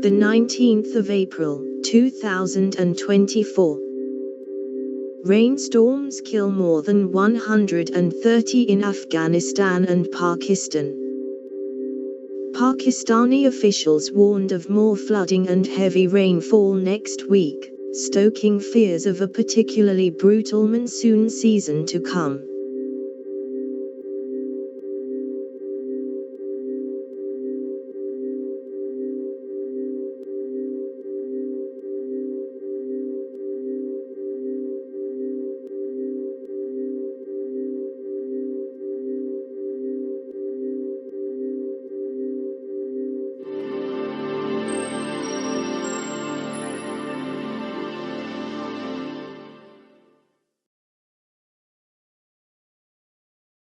The 19th of April, 2024. Rainstorms kill more than 130 in Afghanistan and Pakistan. Pakistani officials warned of more flooding and heavy rainfall next week, stoking fears of a particularly brutal monsoon season to come.